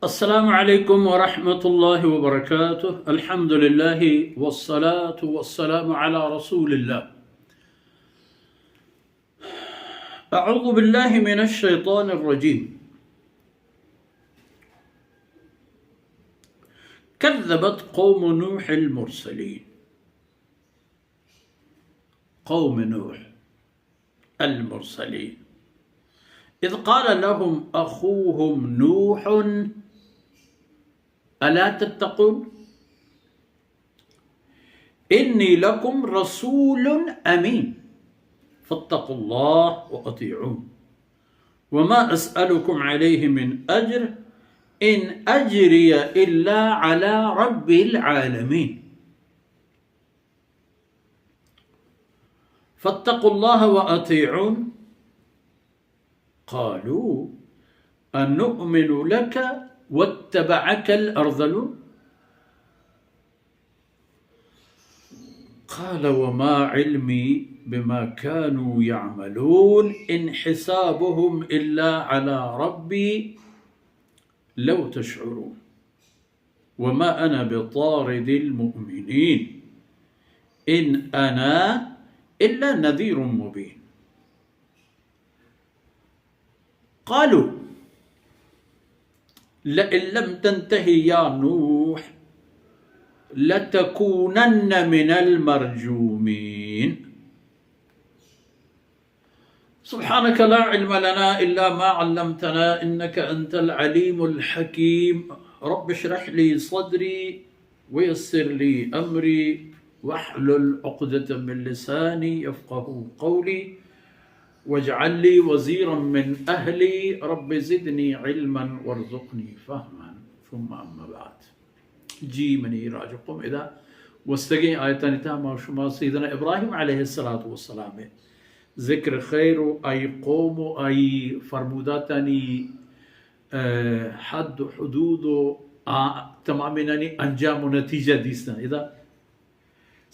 السلام عليكم ورحمة الله وبركاته. الحمد لله والصلاة والسلام على رسول الله. أعوذ بالله من الشيطان الرجيم. كذبت قوم نوح المرسلين. قوم نوح المرسلين إذ قال لهم أخوهم نوح ألا تتقون إني لكم رسول أمين فاتقوا الله وأطيعون وما أسألكم عليه من أجر إن أجري إلا على رب العالمين فاتقوا الله وأطيعون قالوا أنؤمن لك واتبعك الأرذلون قال وما علمي بما كانوا يعملون إن حسابهم إلا على ربي لو تشعرون وما أنا بطارد المؤمنين إن أنا إلا نذير مبين قالوا لئن لم تنتهي يا نوح لتكونن من المرجومين سبحانك لا علم لنا إلا ما علمتنا إنك أنت العليم الحكيم رب اشرح لي صدري ويسر لي أمري واحلل عقدة من لساني يفقه قولي واجعل لي وزيرا من أهلي رب زدني علما وارزقني فهما ثم أما بعد جی منی راجقم اذا وستگی آیتان تاما شما سیدنا ابراہیم علیہ الصلاة والسلام ذکر خیر و ای قوم و ای فرموداتانی حد و حدود و تمامنانی انجام و نتیجہ دیسنا اذا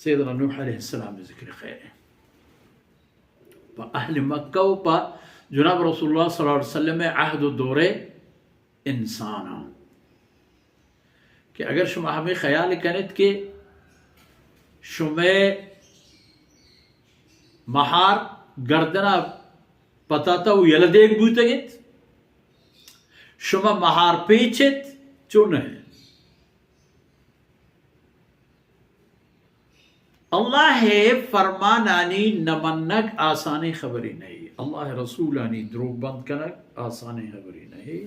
سیدنا نوح علیہ السلام ذکر خیر پا اہل مکہ و پا جناب رسول اللہ صلی اللہ علیہ وسلم عہد و دور انسانا کہ اگر شما ہمیں خیال کنید کہ شما مہار گردنا پتاتا و یلدیگ بوتگید شما مہار پیچت چون ہے اللہ فرمانانی نمنک آسانی خبری نہیں اللہ رسولانی دروگ بند کنک آسانی خبری نہیں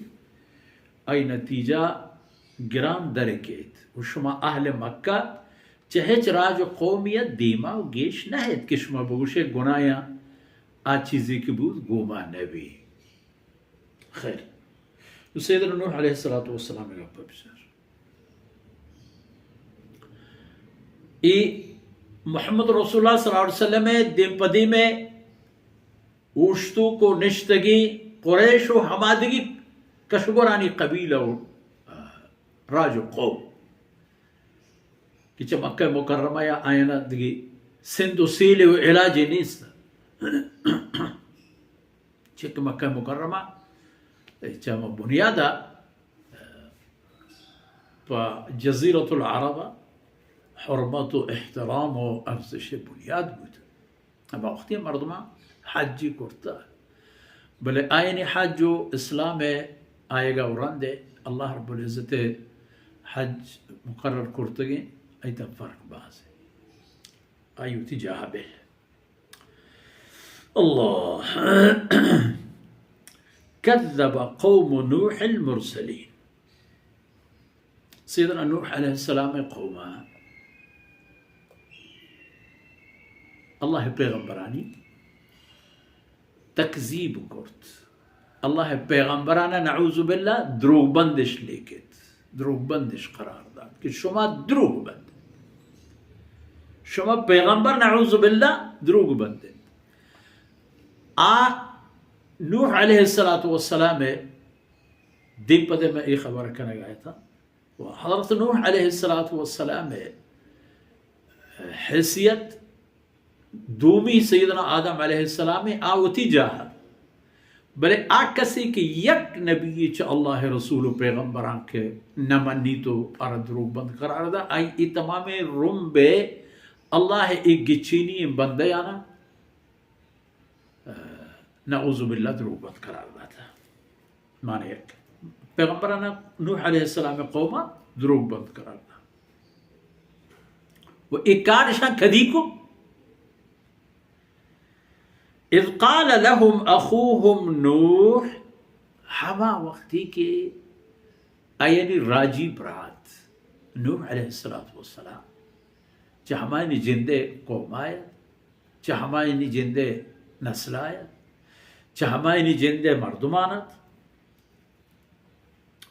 ای نتیجہ گران درکیت و شما اہل مکہ چہچ راج و قومیت دیما و گیش نہید کہ شما بگوشے گنایا آ چیزی کی بود گوما نبی خیر سیدنا نوح علیہ السلام گپا بسر ای محمد رسول اللہ صلی اللہ علیہ وسلم دیم پدی میں اوشتو کو نشتگی قریش و حمادگی کشگورانی قبیلہ راج و قوم کہ چھ مکہ مکرمہ یا آئینہ دگی سندھ و سیلے و علاجی نیست چھک مکہ مکرمہ چھ بنیادہ پا جزیرت العرب حرمت و احترام و ارزش بنیاد بود اما وقتی مردمہ حجی کرتا بلے آئینی حج و اسلام آئے گا ورندے اللہ رب العزت حج مقرر کرتگی ایتا فرق باز ہے آئیو تجاہ بے اللہ كذب قوم نوح المرسلين سیدنا نوح علیہ السلام قوما اللہ پیغمبرانی تکذیب کرت اللہ پیغمبرانا نعوذ باللہ دروغ بندش لیکت دروغ بندش قرار داد کہ شما دروغ بند شما پیغمبر نعوذ باللہ دروغ بند نوح علیہ السلام دن پدے میں ایک خبر کرنے گیا تھا حضرت نوح علیہ السلام حیثیت دومی سیدنا آدم علیہ السلام آوتی جاہا بلے آ کسی کہ یک نبی چ اللہ رسول و پیغمبران کے نمانی تو ار دروغ بند قرار دا آئی ای تمام روم بے اللہ ایک گچینی بندے آنا نعوذ باللہ دروغ بند قرار دا تھا مانے یک پیغمبرانا نوح علیہ السلام قوما دروغ بند قرار دا وہ ایک کارشان کدی کو اذ قال لهم اخوهم نوح ہما وقتی کے یعنی راجی برات نوح علیہ السلام چا ہمانی جندے قوم آیا چا ہمانی جندے نسل آیا چا ہمانی جندے مردمانت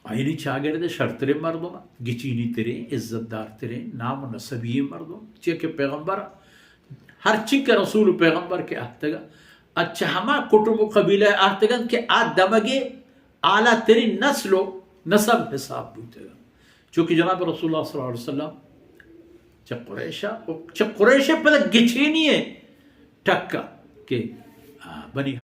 آئینی چاگردے شرطرے مردمان گچینی ترے عزت دار ترے نام و نسبی مردم چاہ کہ پیغمبر ہر چک رسول پیغمبر کے آتگا اچھا ہما کٹم و قبیلہ آتگن کہ آت دمگے اعلیٰ تیری نسل و نسب حساب بوتے گا چونکہ جناب رسول اللہ صلی اللہ علیہ وسلم چا قریشہ پتہ گچھینی ہے ٹکا کہ بنی